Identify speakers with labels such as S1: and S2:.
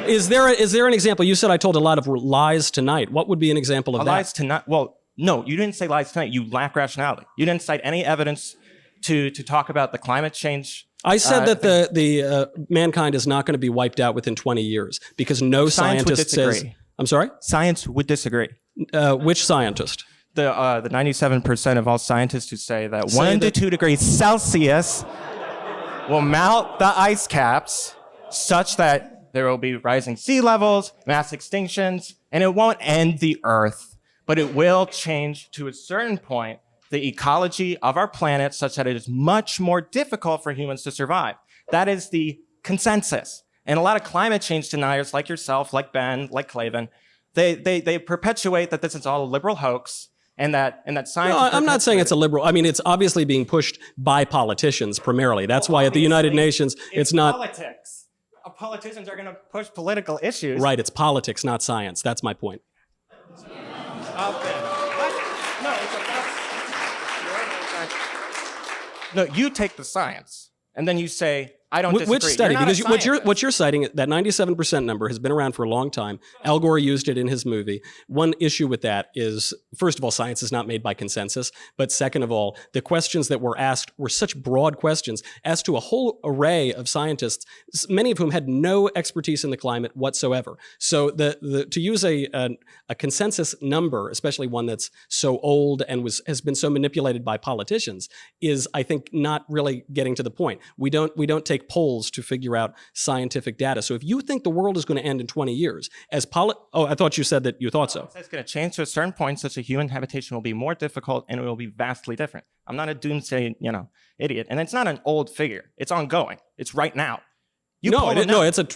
S1: Is there an example? You said I told a lot of lies tonight. What would be an example of that?
S2: Lies tonight? Well, no, you didn't say lies tonight. You lack rationality. You didn't cite any evidence to talk about the climate change.
S1: I said that the mankind is not going to be wiped out within 20 years because no scientist says. I'm sorry?
S2: Science would disagree.
S1: Which scientist?
S2: The 97% of all scientists who say that 1 to 2 degrees Celsius will melt the ice caps such that there will be rising sea levels, mass extinctions, and it won't end the Earth, but it will change to a certain point the ecology of our planet such that it is much more difficult for humans to survive. That is the consensus. And a lot of climate change deniers like yourself, like Ben, like Clavin, they perpetuate that this is all a liberal hoax and that science...
S1: No, I'm not saying it's a liberal. I mean, it's obviously being pushed by politicians primarily. That's why at the United Nations, it's not...
S2: politics. Politicians are going to push political issues.
S1: Right, it's politics, not science. That's my point.
S2: No, you take the science, and then you say, I don't disagree.
S1: Which study? Because what you're citing, that 97% number has been around for a long time. Al Gore used it in his movie. One issue with that is, first of all, science is not made by consensus. But second of all, the questions that were asked were such broad questions as to a whole array of scientists, many of whom had no expertise in the climate whatsoever. So to use a consensus number, especially one that's so old and has been so manipulated by politicians, is, I think, not really getting to the point. We don't take polls to figure out scientific data. So if you think the world is going to end in 20 years, I thought you said that you thought so.
S2: It's going to change to a certain point, such a human habitation will be more difficult and it will be vastly different. I'm not a doomsday, idiot. And it's not an old figure. It's ongoing. It's right now.
S1: It's a